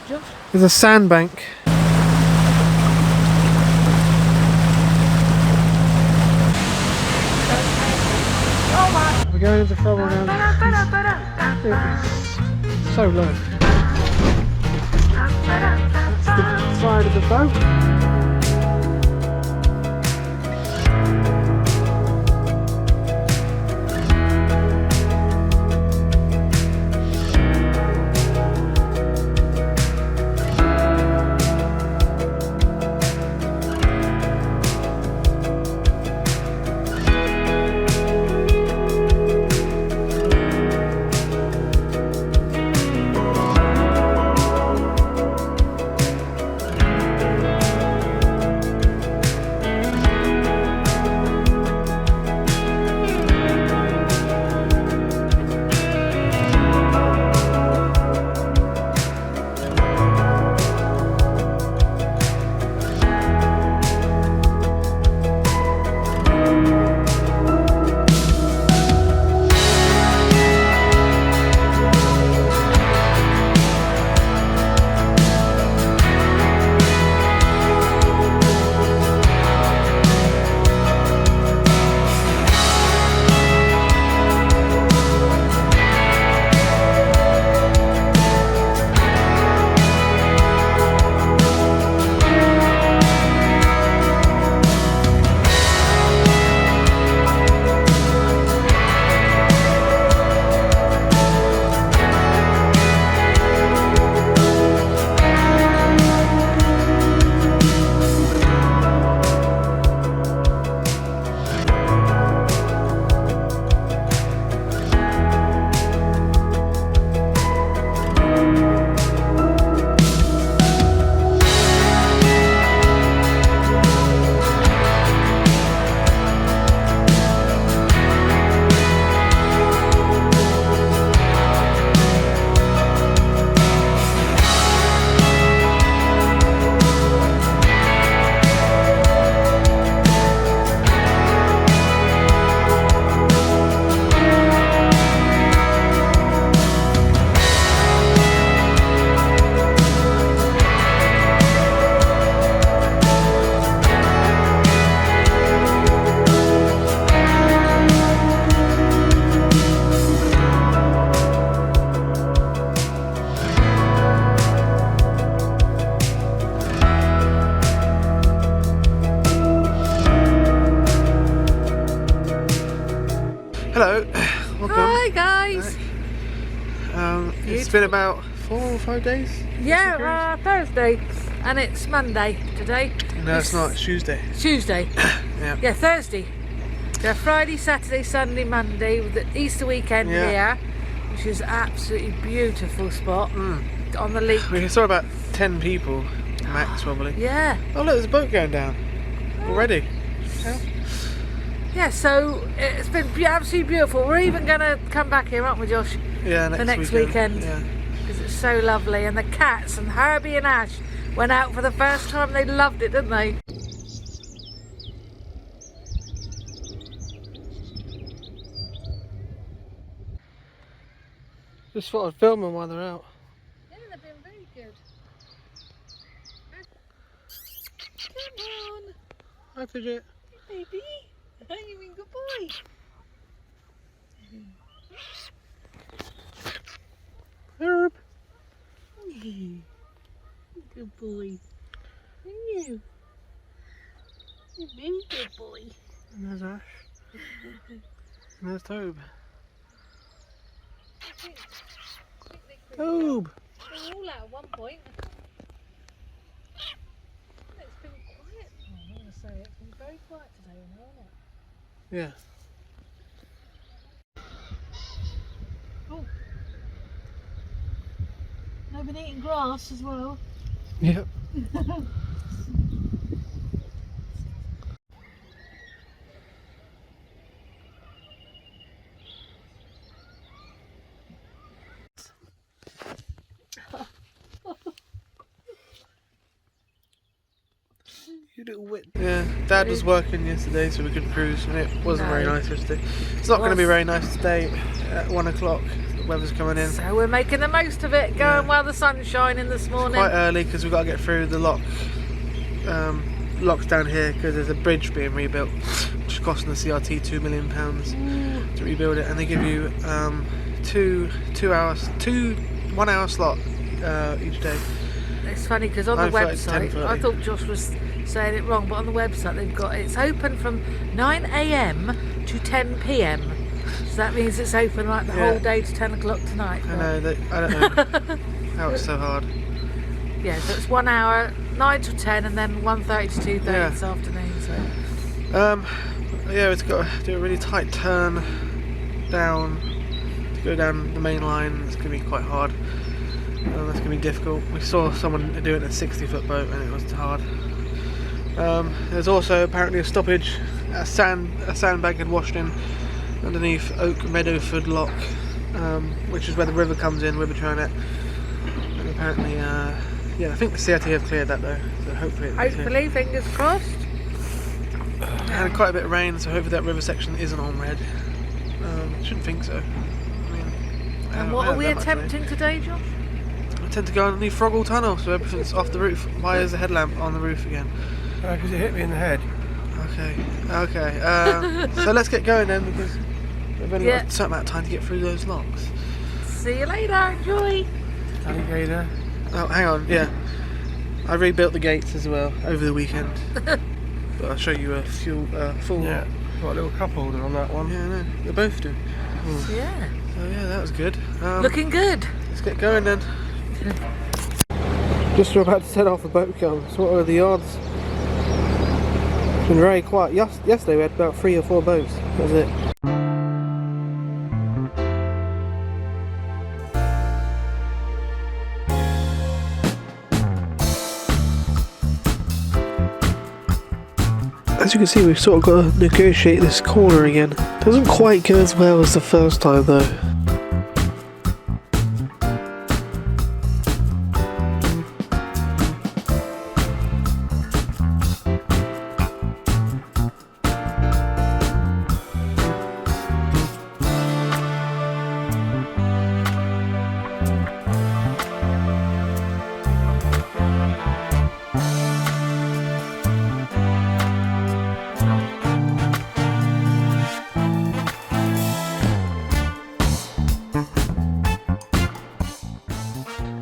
There's a sandbank. We're going into Froghall now. It's so low. That's the side of the boat. Hello, welcome. Hi guys. It's been about 4 or 5 days. Yeah, Thursday, and it's Monday today. No, it's not. It's Tuesday. Tuesday. Yeah. Yeah, Thursday. Yeah, Friday, Saturday, Sunday, Monday with the Easter weekend here, which is absolutely beautiful spot on the leak. We saw about 10 people max probably. Yeah. Oh look, there's a boat going down already. Yeah, so it's been absolutely beautiful. We're even going to come back here, aren't we, Josh? Yeah, next weekend. Yeah. Because it's so lovely. And the cats and Herbie and Ash went out for the first time. They loved it, didn't they? Just thought I'd film them while they're out. Yeah, they've been very good. Come on. Hi, Fidget. Hey, baby. You've been a good boy. Herb. Good boy. You. You've been a good boy. And there's Ash. And there's Tobe. Tobe. They were all out at one point. It's been quiet. Oh, I'm going to say it's been very quiet today, hasn't it? Yeah. Oh. They've been eating grass as well. Yep. You little wit. Yeah, Dad was working yesterday so we could cruise and it wasn't very nice yesterday. It's not going to be very nice today at 1 o'clock. weather's coming in. So we're making the most of it, going while the sun's shining this morning. Quite early because we've got to get through the locks down here because there's a bridge being rebuilt, which is costing the CRT £2 million to rebuild it, and they give you 1 hour slot each day. It's funny because on the 9:30 to website, I thought Josh was saying it wrong, but on the website they've got it's open from 9 AM to 10 PM. So that means it's open like the whole day to 10 o'clock tonight. I know, I don't know how it's so hard. Yeah, so it's 1 hour, 9 to 10, and then 1:30 to 2:30 this afternoon. So. Yeah, it's got to do a really tight turn down to go down the main line. It's going to be quite hard. That's going to be difficult. We saw someone do it in a 60-foot boat and it was hard. There's also apparently a stoppage at a sandbank had washed in underneath Oak Meadowford Lock, which is where the river comes in, River Tronet. And apparently, yeah, I think the CRT have cleared that though, so hopefully fingers crossed. Had quite a bit of rain, so hopefully that river section isn't on red. Shouldn't think so. I mean, and what are we attempting today, Josh? I tend to go underneath Froghall Tunnel, so everything's off the roof. Why is the headlamp on the roof again? Because it hit me in the head. Okay. So let's get going then, because we've only got a certain amount of time to get through those locks. See you later, enjoy! Alligator. Oh, hang on, yeah. I rebuilt the gates as well over the weekend. But I'll show you a full... Yeah, got a little cup holder on that one. Yeah, I know. They both do. Yeah. So yeah, that was good. Looking good. Let's get going then. Just about to set off the boat kilns. What are the odds? It's been very quiet. Yesterday we had about 3 or 4 boats. That was it. As you can see, we've sort of got to negotiate this corner again. Doesn't quite go as well as the first time though.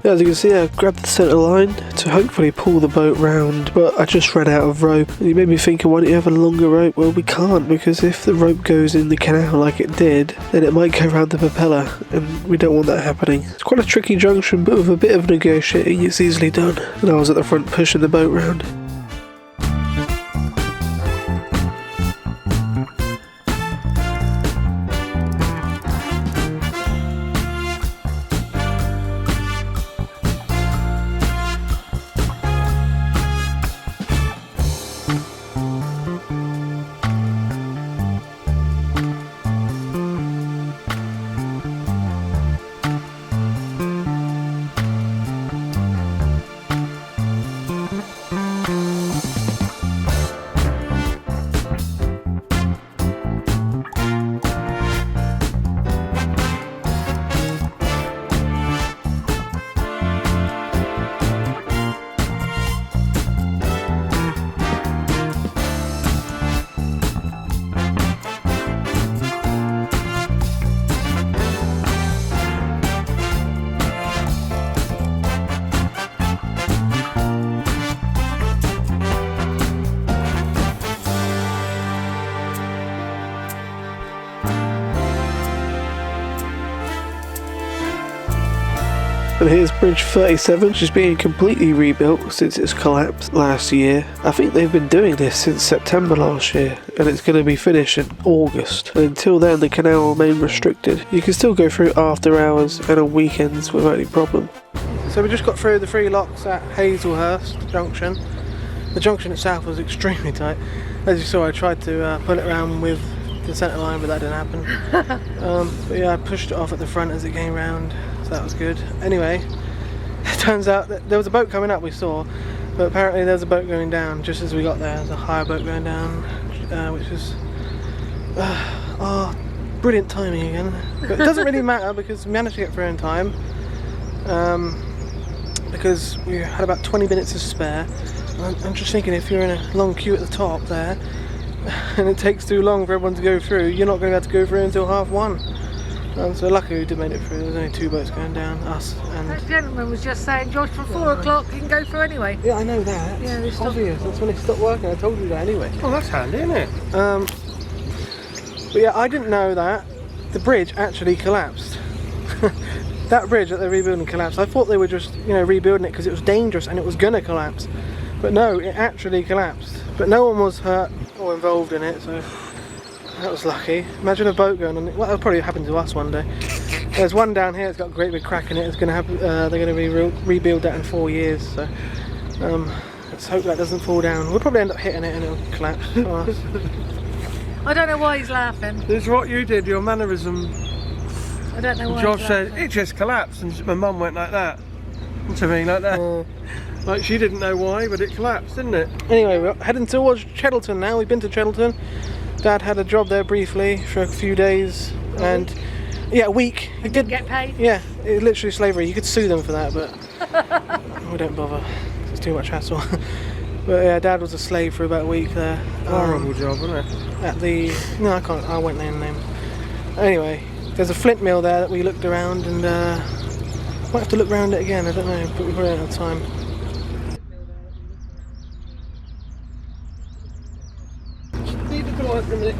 As you can see, I grabbed the centre line to hopefully pull the boat round, but I just ran out of rope. And it made me think, why don't you have a longer rope? Well, we can't, because if the rope goes in the canal like it did, then it might go around the propeller, and we don't want that happening. It's quite a tricky junction, but with a bit of negotiating, it's easily done. And I was at the front pushing the boat round. And here's Bridge 37, which is being completely rebuilt since its collapse last year. I think they've been doing this since September last year, and it's going to be finished in August. And until then, the canal will remain restricted. You can still go through after hours and on weekends without any problem. So we just got through the 3 locks at Hazelhurst Junction. The junction itself was extremely tight. As you saw, I tried to pull it around with the centre line, but that didn't happen. But yeah, I pushed it off at the front as it came round. So that was good. Anyway, it turns out that there was a boat coming up we saw, but apparently there's a boat going down just as we got there. There's a higher boat going down, which is brilliant timing again. But it doesn't really matter because we managed to get through in time. Because we had about 20 minutes to spare. I'm just thinking, if you're in a long queue at the top there and it takes too long for everyone to go through, you're not going to be able to go through until 1:30. So luckily we did make it through. There's only 2 boats going down, us and... That gentleman was just saying, Josh, from 4 o'clock you can go through anyway. Yeah, I know that. Yeah, they it's stopped. obvious. That's when they stopped working. I told you that anyway. Oh, that's handy, isn't it? But yeah, I didn't know that the bridge actually collapsed. That bridge that they're rebuilding collapsed. I thought they were just, rebuilding it because it was dangerous and it was gonna collapse. But no, it actually collapsed. But no one was hurt or involved in it, so that was lucky. Imagine a boat going on it. Well, that'll probably happen to us one day. There's one down here. It's got a great big crack in it. It's gonna have. They're gonna rebuild that in 4 years. So let's hope that doesn't fall down. We'll probably end up hitting it and it'll collapse. I don't know why he's laughing. This is what you did. Your mannerism. I don't know why. Josh he's said laughing. it just collapsed, and my mum went like that to me, like that. Like she didn't know why, but it collapsed, didn't it? Anyway, we're heading towards Cheddleton now. We've been to Cheddleton. Dad had a job there briefly for a few days, and yeah, a week. He didn't get paid? Yeah, it was literally slavery. You could sue them for that, but we don't bother. It's too much hassle. But yeah, Dad was a slave for about a week there. Horrible job, wasn't it? At the I won't name the name. Anyway, there's a flint mill there that we looked around, and might have to look around it again. I don't know, but we've run out of time. Leave the door for a minute.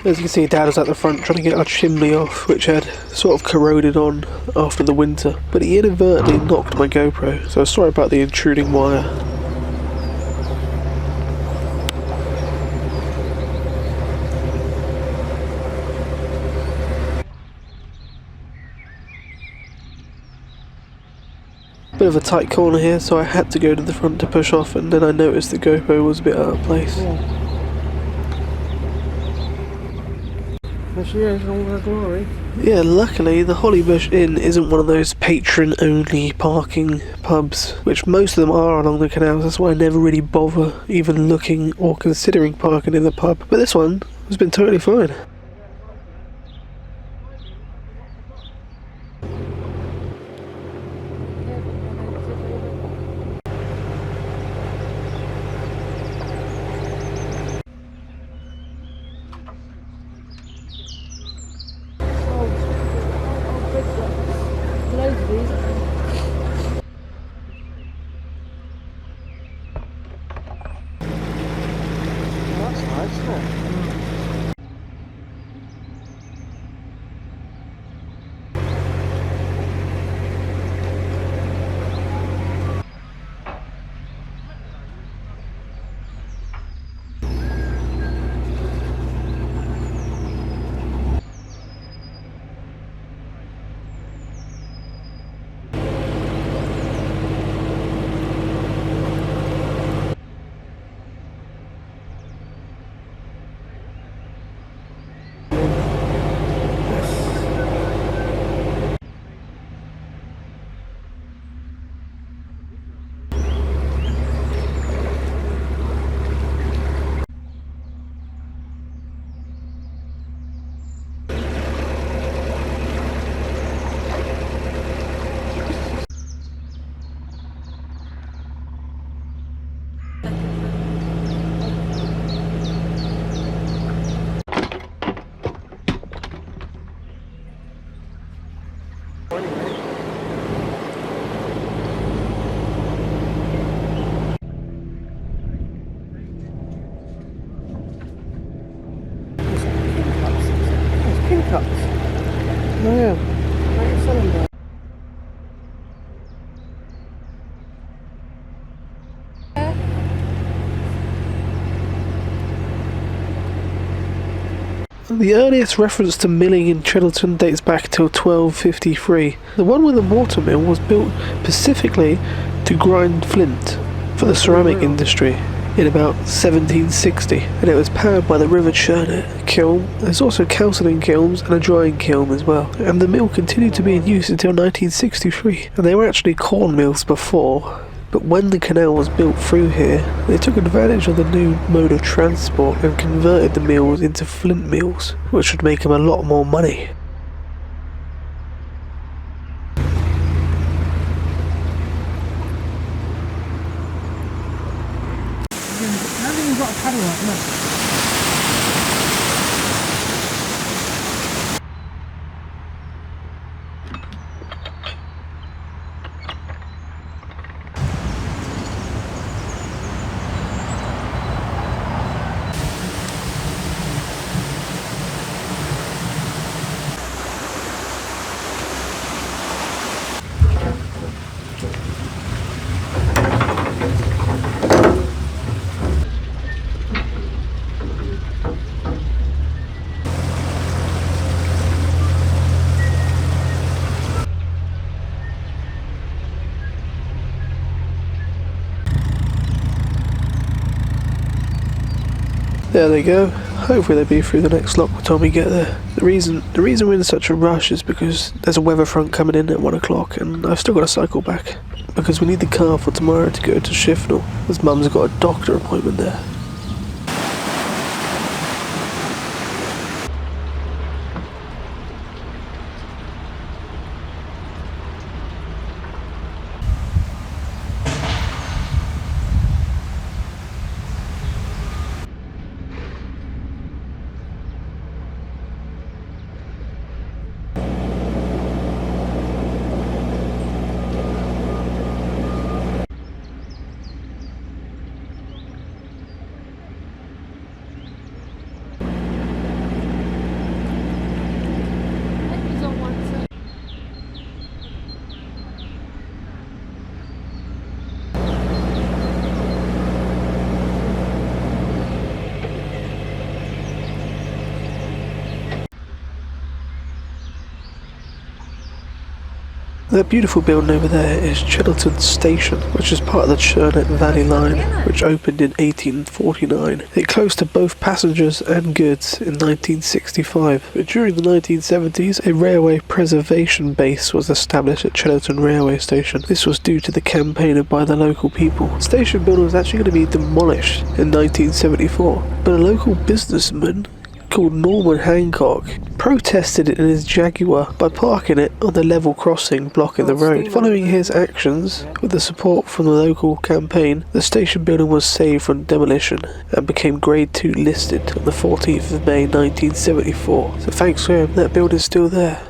As you can see, Dad was at the front trying to get our chimney off, which had sort of corroded on after the winter, but he inadvertently knocked my GoPro, so sorry about the intruding wire. Bit of a tight corner here, so I had to go to the front to push off, and then I noticed the GoPro was a bit out of place. Yeah. There she is in all her glory. Yeah, luckily the Hollybush Inn isn't one of those patron-only parking pubs, which most of them are along the canals. That's why I never really bother even looking or considering parking in the pub. But this one has been totally fine. That's nice, isn't it? Cups. Oh yeah. Right in cylinder. The earliest reference to milling in Cheddleton dates back till 1253. The one with the water mill was built specifically to grind flint for the ceramic industry in about 1760, and it was powered by the River Churnet kiln. There's also calcining kilns and a drying kiln as well, and the mill continued to be in use until 1963, and they were actually corn mills before, But when the canal was built through here, they took advantage of the new mode of transport and converted the mills into flint mills, which would make them a lot more money. There they go. Hopefully they'll be through the next lock by the time we get there. The reason we're in such a rush is because there's a weather front coming in at 1 o'clock and I've still got to cycle back. Because we need the car for tomorrow to go to Shifnal, as Mum's got a doctor appointment there. That beautiful building over there is Cheddleton Station, which is part of the Churnet Valley Line, which opened in 1849. It closed to both passengers and goods in 1965, but during the 1970s a railway preservation base was established at Cheddleton Railway Station. This was due to the campaign by the local people. The station building was actually going to be demolished in 1974, but a local businessman called Norman Hancock protested it in his Jaguar by parking it on the level crossing blocking the road. Following his actions, with the support from the local campaign, the station building was saved from demolition and became Grade 2 listed on the 14th of May 1974. So thanks to him, that building's still there.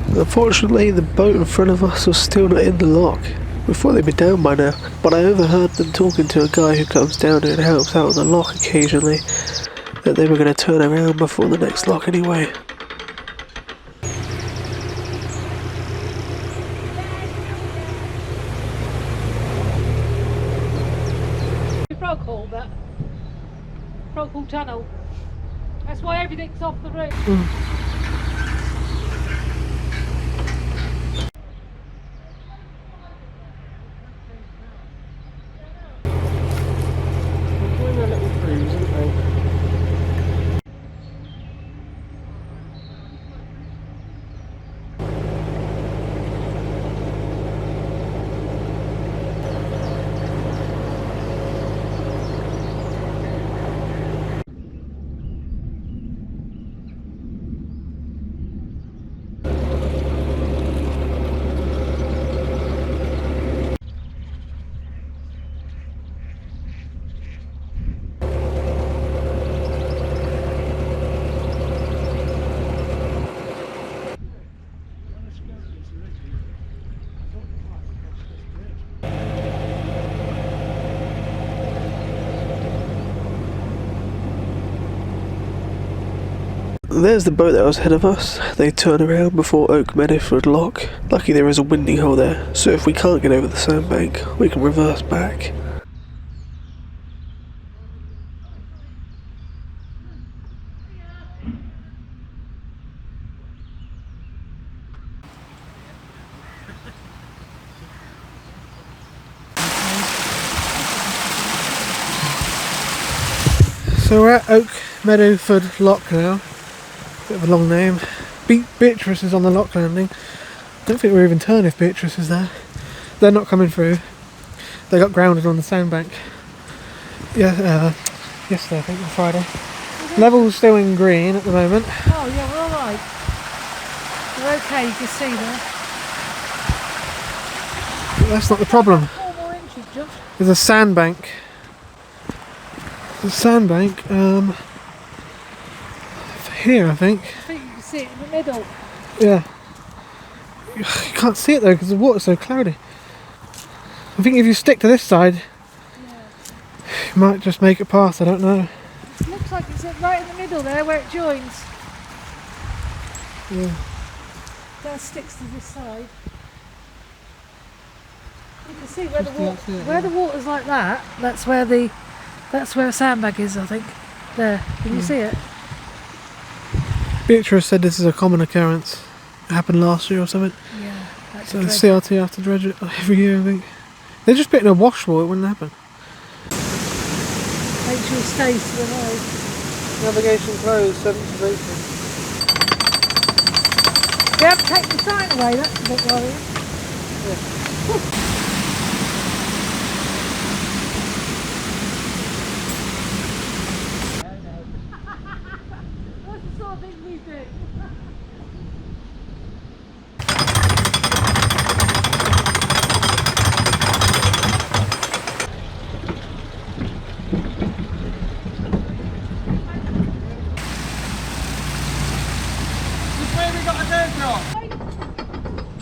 Unfortunately, the boat in front of us was still not in the lock. We thought they'd be down by now, but I overheard them talking to a guy who comes down here and helps out on the lock occasionally, that they were going to turn around before the next lock anyway. Froghall, but Froghall Tunnel. That's why everything's off the road. There's the boat that was ahead of us. They turn around before Oak Meadowford Lock. Lucky there is a winding hole there, so if we can't get over the sandbank, we can reverse back. So we're at Oak Meadowford Lock now. Bit of a long name. Beatrice is on the lock landing. don't think we'll even turn if Beatrice is there. They're not coming through. They got grounded on the sandbank. Yeah, yesterday I think, on Friday. Level's still in green at the moment. Oh yeah, we're alright. We're okay, you can see there. But that's not the problem. 4 more inches, John. There's a sandbank. There's a sandbank, here I think. I think you can see it in the middle. Yeah. You can't see it though because the water's so cloudy. I think if you stick to this side, you might just make it past, I don't know. It looks like it's right in the middle there where it joins. Yeah. That sticks to this side. You can see where the water's like that. That's where a sandbag is, I think. There. Can you see it? Beatrice said this is a common occurrence. It happened last year or something. Yeah. So the CRT have to dredge it every year, I think. They're just putting a washboard, it wouldn't happen. Make sure it stays to the right. Navigation closed, 7th of April. We have to take the sign away, that's a bit worrying. Yeah. What's the sort of thing we do?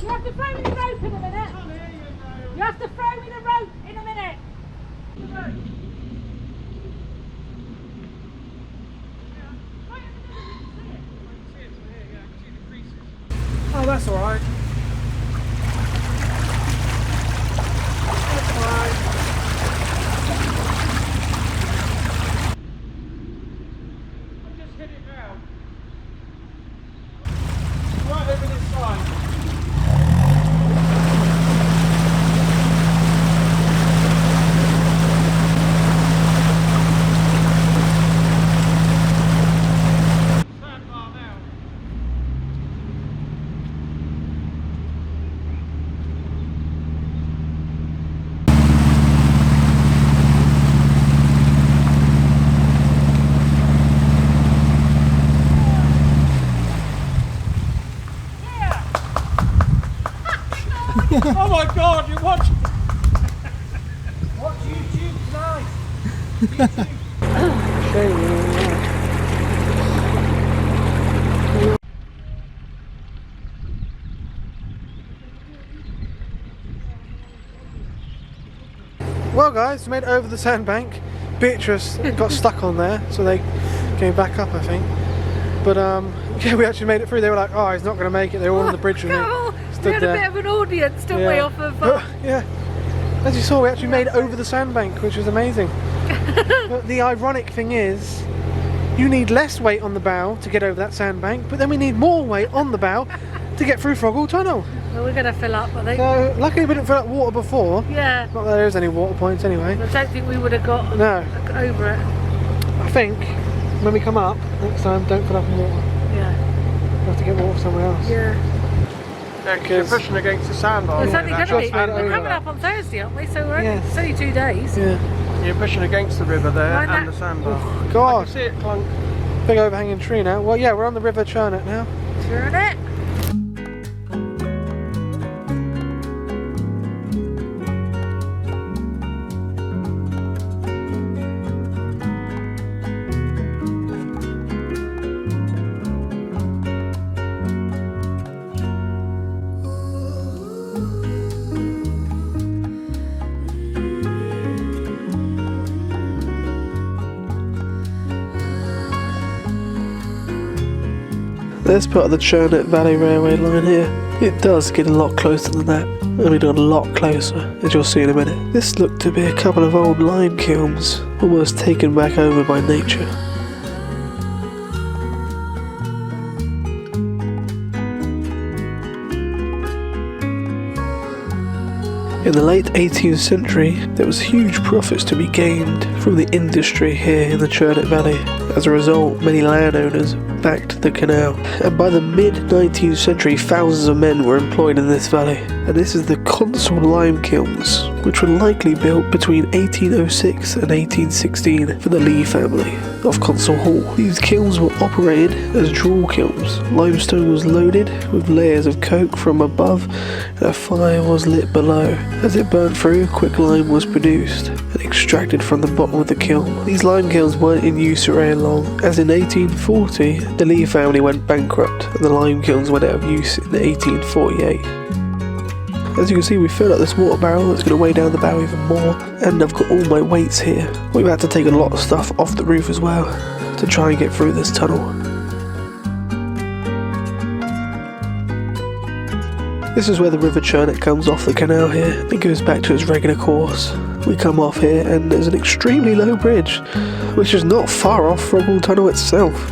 You have to throw me the rope in a minute. You have to throw me the rope in a minute. Oh, that's alright. That's alright. I'll just hit it now. Right over this side. Oh my god, you watch YouTube tonight. Well guys, we made it over the sandbank. Beatrice got stuck on there, so they came back up I think. But yeah, we actually made it through. They were like, oh, he's not going to make it. They were all on the bridge with me. We had a bit of an audience, didn't we, off of... yeah. As you saw, we actually made it over the sandbank, which was amazing. But the ironic thing is, you need less weight on the bow to get over that sandbank, but then we need more weight on the bow to get through Froghall Tunnel. Well, we're going to fill up, I think. So, luckily we didn't fill up water before. Yeah. Not that there is any water points anyway. I don't think we would have got over it. I think, when we come up, next time, don't fill up in water. Yeah. We'll have to get water somewhere else. Yeah. Because you're pushing against the sandbar. Well, it's only going to be. We're coming up on Thursday, aren't we? So we're only, it's only 2 days. Yeah. You're pushing against the river there and the sandbar. Oh, God. I can see it clunk. Big overhanging tree now. Well, yeah, we're on the river Churnet now. Turn it. There's part of the Churnet Valley Railway line here. It does get a lot closer than that. I mean, a lot closer, as you'll see in a minute. This looked to be a couple of old lime kilns, almost taken back over by nature. In the late 18th century, there was huge profits to be gained from the industry here in the Cheddleton Valley. As a result, many landowners backed the canal, and by the mid-19th century thousands of men were employed in this valley. And this is the Consul lime kilns, which were likely built between 1806 and 1816 for the Lee family of Consul Hall. These kilns were operated as draw kilns. Limestone was loaded with layers of coke from above and a fire was lit below. As it burned through, quicklime was produced and extracted from the bottom of the kiln. These lime kilns weren't in use for very long, as in 1840 the Lee family went bankrupt and the lime kilns went out of use in 1848. As you can see, we filled up this water barrel that's going to weigh down the bow even more, and I've got all my weights here. We've had to take a lot of stuff off the roof as well to try and get through this tunnel. This is where the River Churnet comes off the canal here. It goes back to its regular course. We come off here and there's an extremely low bridge, which is not far off Froghall Tunnel itself.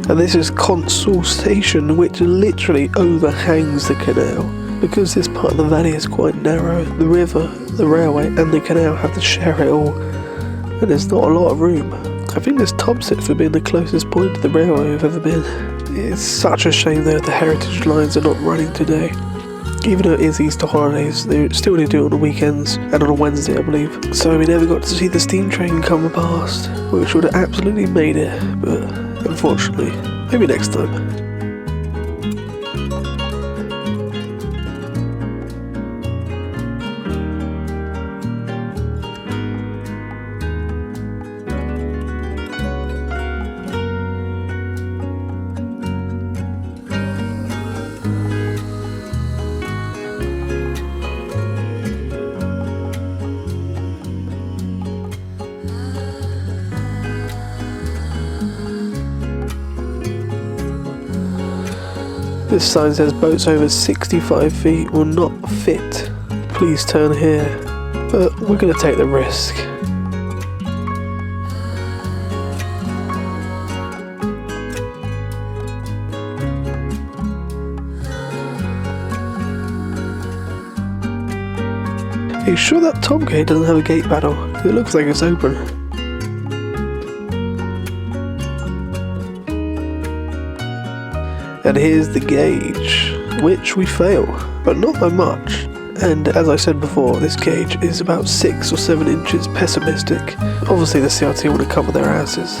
And this is Consul Station, which literally overhangs the canal. Because this part of the valley is quite narrow, the river, the railway and the canal have to share it all, and there's not a lot of room. I think this tops it for being the closest point to the railway we've ever been. It's such a shame though the heritage lines are not running today. Even though it is Easter holidays, they still only do it on the weekends and on a Wednesday I believe. So we never got to see the steam train come past, which would have absolutely made it, but unfortunately, maybe next time. This sign says boats over 65 feet will not fit. Please turn here. But we're going to take the risk. Are you sure that top gate doesn't have a gate panel? It looks like it's open. And here's the gauge, which we fail, but not by much. And as I said before, this gauge is about 6 or 7 inches pessimistic. Obviously the CRT want to cover their asses.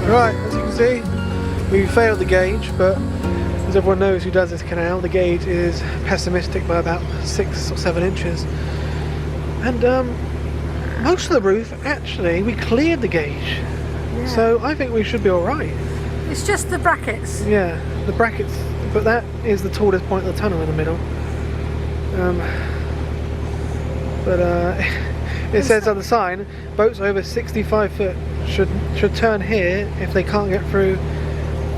Right, as you can see, we failed the gauge, but as everyone knows who does this canal, the gauge is pessimistic by about 6 or 7 inches. And most of the roof, actually, we cleared the gauge. Yeah. So I think we should be alright. It's just the brackets. Yeah, the brackets, but that is the tallest point of the tunnel in the middle. It says on the sign, boats over 65 foot should turn here if they can't get through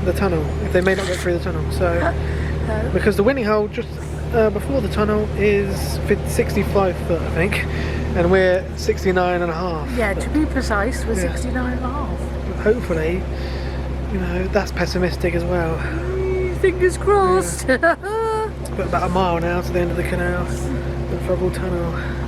the tunnel, if they may not get through the tunnel. So, because the winding hole just before the tunnel is 65 foot, I think, and we're 69.5. Yeah, to be precise, we're 69.5. Hopefully, you know, that's pessimistic as well. Fingers crossed. Yeah. But about a mile now to the end of the canal, the Froghall Tunnel.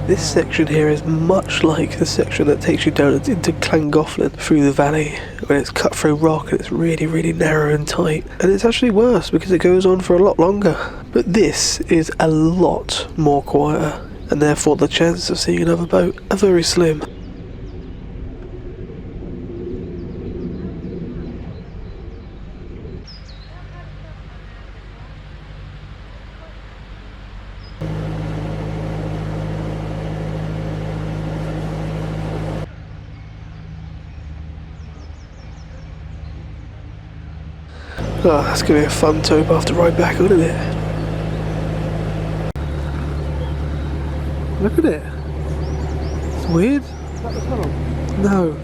This section here is much like the section that takes you down into Llangollen through the valley, when it's cut through rock and it's really, really narrow and tight. And it's actually worse because it goes on for a lot longer. But this is a lot more quieter, and therefore the chances of seeing another boat are very slim. Oh, that's going to be a fun towpath to ride back on, isn't it? Look at it. It's weird. Is that the tunnel? No.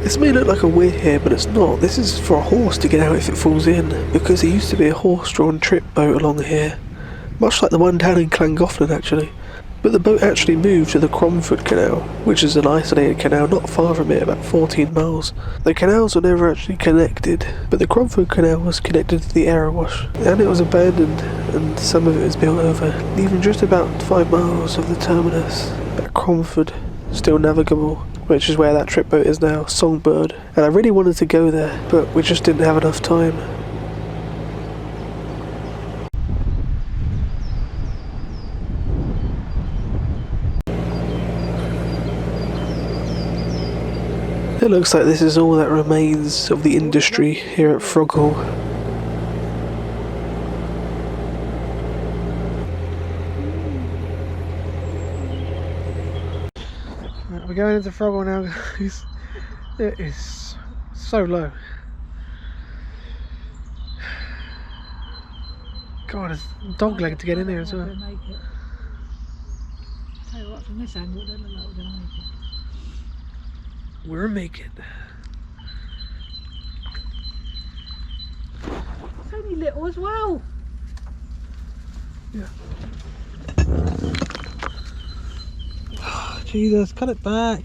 This may look like a weir here, but it's not. This is for a horse to get out if it falls in, because there used to be a horse-drawn trip boat along here. Much like the one down in Llangollen, actually. But the boat actually moved to the Cromford Canal, which is an isolated canal not far from it, about 14 miles. The canals were never actually connected, but the Cromford Canal was connected to the Erewash, and it was abandoned, and some of it was built over, leaving just about 5 miles of the terminus at Cromford still navigable, which is where that trip boat is now, Songbird. And I really wanted to go there, but we just didn't have enough time. It looks like this is all that remains of the industry here at Froghall. Right, we're going into Froghall now, guys. It is so low. God, it's dog leg to get in here as well. Tell you what, from this angle, don't look like we're going to make it. We're making. It's only little as well. Yeah. Oh, Jesus, cut it back.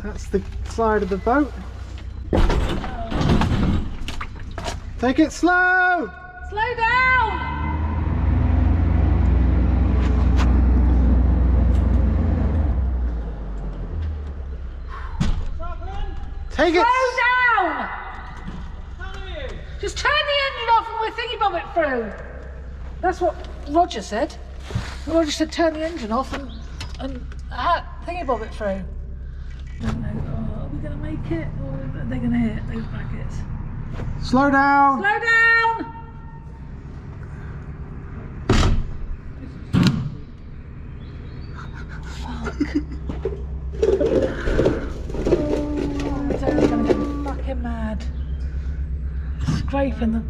That's the side of the boat. Take it slow! Slow down! Take it! Slow down! Just turn the engine off and we'll thingy bob it through. That's what Roger said. Roger said turn the engine off and thingy bob it through. I don't know. Oh, are we going to make it or are they going to hit those brackets? Slow down! Slow down! Fuck. Oh, it's only going to go fucking mad. Scraping them.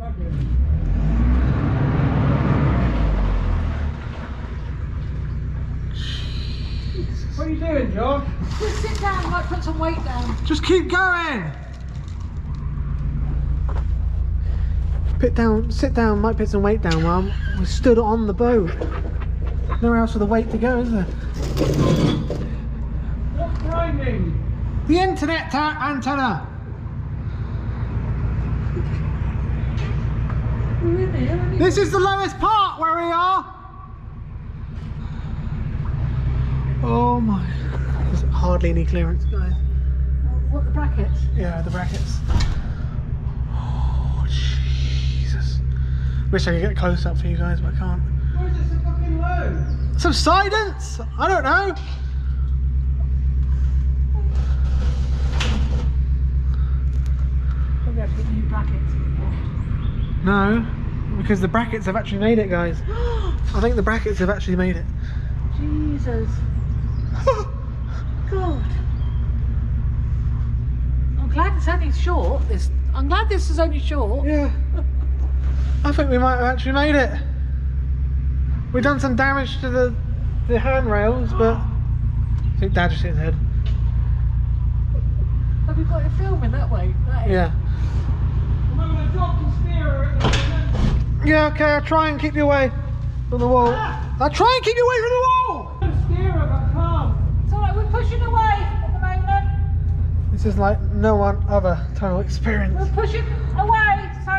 What are you doing, Josh? Just sit down, like put some weight down. Just keep going! Sit down, might put some weight down while we stood on the boat. Nowhere else for the weight to go, is there? What's grinding? The internet antenna! We're in here, aren't we? This is the lowest part where we are! Oh my. There's hardly any clearance, guys. What, the brackets? Yeah, the brackets. Oh, Jesus. Wish I could get close up for you guys, but I can't. Why is it so fucking low? Subsidence? I don't know. Probably have to get new brackets. No, because the brackets have actually made it, guys. I think the brackets have actually made it. Jesus. God. I'm glad it's only short. I'm glad this is only short. Yeah. I think we might have actually made it. We've done some damage to the handrails, but I think Dad just hit his head. Have you got it filming that way? That is. Yeah. Yeah, okay, I'll try and keep you away from the wall. I'll try and keep you away from the wall! It's alright, we're pushing away at the moment. This is like no one other tunnel experience. We're pushing away, so...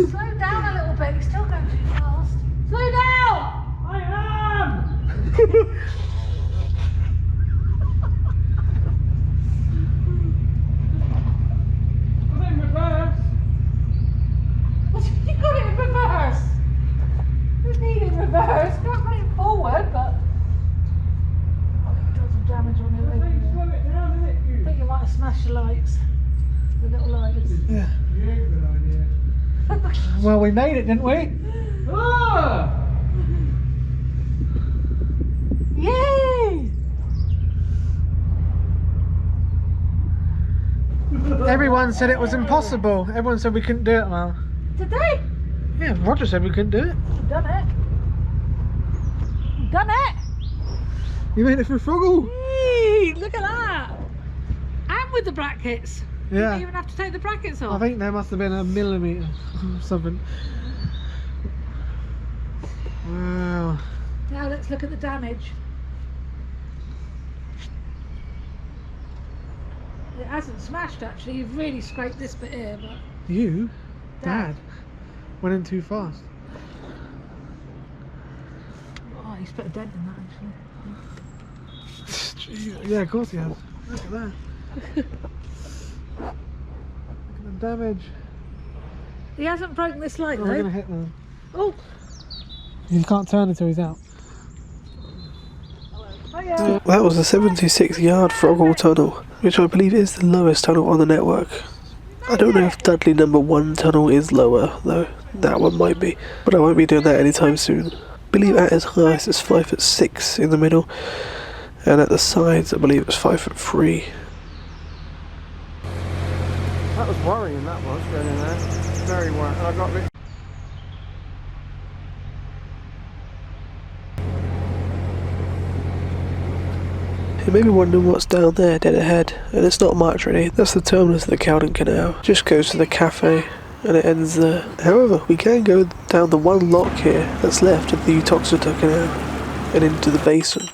Slow down a little bit, you're still going too fast. Slow down! I am! I'm in reverse. You got it in reverse. You need it in reverse. Can't put it forward, but to smash the lights. The little lighters. Yeah. Well, we made it, didn't we? Oh! Yay! Everyone said it was impossible. Everyone said we couldn't do it, Mal. Did they? Yeah, Roger said we couldn't do it. We've done it. We've done it. You made it for Froghall. Yay, look at that. And with the brackets. You Yeah. don't even have to take the brackets I off. think there must have been a millimetre or something. Wow. Now let's look at the damage. It hasn't smashed actually. You've really scraped this bit here, but You? Dad. Dad? Went in too fast. oh, he's put a dent in that actually. Jeez. Yeah, of course he has. Look at that. Look at the damage. He hasn't broken this light Oh, we're though. going to hit them. Oh, You can't turn until he's out. hiya. That was the 76-yard Froghall Tunnel, which I believe is the lowest tunnel on the network. I don't know if Dudley number 1 tunnel is lower, though. That one might be, but I won't be doing that anytime soon. I believe at its highest it's 5'6" in the middle, and at the sides I believe it's 5'3". That was worrying, that was, going in there. Very worrying. And I got a bit... You may be wondering what's down there dead ahead, and it's not much really. That's the terminus of the Cheddleton Canal. Just goes to the cafe and it ends there. However, we can go down the one lock here that's left of the Uttoxeter Canal and into the Basin.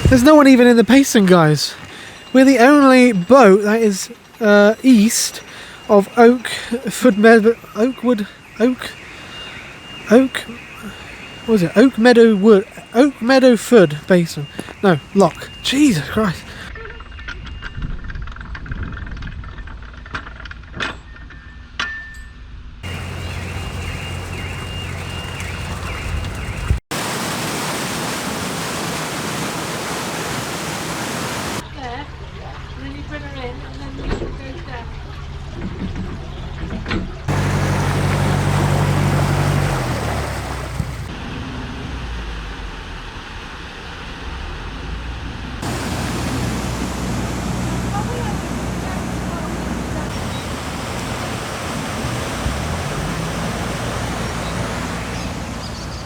There's no one even in the Basin, guys. We're the only boat that is east of Oak Meadow Foot Basin. No, Lock. Jesus Christ. There. And then you bring her in and then you should go down.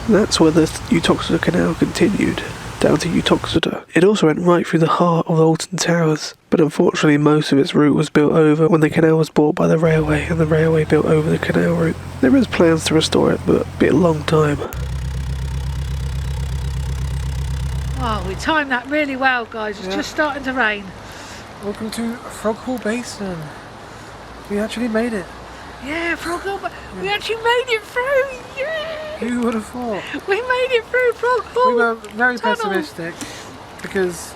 That's where the Uttoxeter Canal continued, down to Uttoxeter. It also went right through the heart of Alton Towers, but unfortunately most of its route was built over when the canal was bought by the railway, and the railway built over the canal route. There is plans to restore it, but it'll be a long time. Oh, we timed that really well, guys. It's Yeah. just starting to rain. Welcome to Froghall Basin. We actually made it. Yeah, Froghall, but we actually made it through. Yeah, Who would have thought? we made it through Froghall. We were very Tunnel. pessimistic because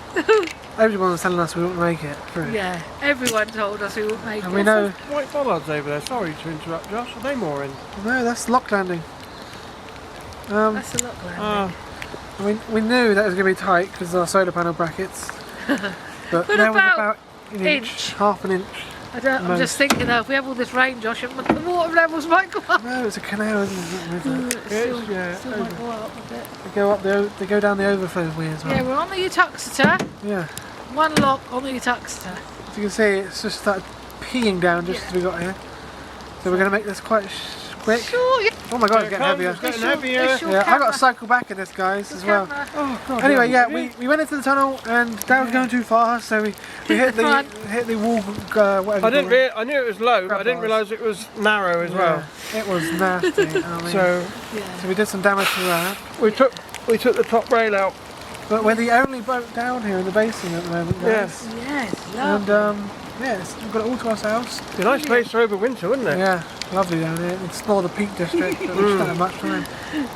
everyone was telling us we wouldn't make it through. Yeah, everyone told us we wouldn't make And it. we know, White bollards over there. Sorry to interrupt, Josh. Are they mooring? no, that's lock landing. That's a lot, landing. We knew that it was going to be tight because of our solar panel brackets. But What there was about about an inch? half an inch. I'm just thinking though, if we have all this rain, Josh, the water levels might go up. No, it's a canal, isn't it? Not a river. Still, yeah, still might go up a bit. They go down the overflow way as well. Yeah, we're on the Uttoxeter. Yeah. One lock on the Uttoxeter. As you can see, it's just started peeing down just as we got here. So we're going to make this quite quick. Sure, yeah. Oh my god, it's Here it getting comes, heavier. it's getting It's your- heavier. it's your Yeah, I got camera. to cycle back in this, guys, as well. Camera. Oh, God. Anyway, yeah, we we went into the tunnel and Dad was going too fast, so we hit the Front. hit the wall. Whatever. I didn't. I knew it was low, but I Grab didn't bars. realise it was narrow as well. Yeah, it was nasty. I mean, So so we did some damage to that. we took the top rail out. But we're the only boat down here in the basin at the moment, guys. Yes. Yes, And love. we've got it all to ourselves. It's a nice place to overwinter, wouldn't it? Yeah, lovely down here. Explore the Peak District, but we just don't have much time.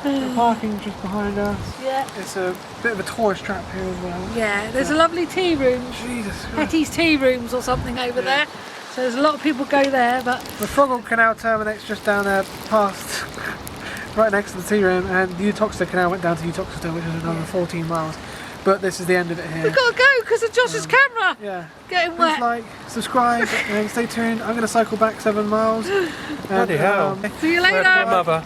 The parking just behind us. Yeah. It's a bit of a tourist trap here as well. Yeah, there's a lovely tea room. Jesus Christ. Hetty's tea rooms or something over there. So there's a lot of people go there, but The Froghall Canal terminates just down there past right next to the tea room, and the Utoxeter Canal went down to Utoxeter, which is another 14 miles. But this is the end of it here. We've got to go because of Josh's camera. Yeah. Getting Please wet. like, subscribe, and stay tuned. I'm going to cycle back 7 miles. Bloody hell. See you later. Your mother.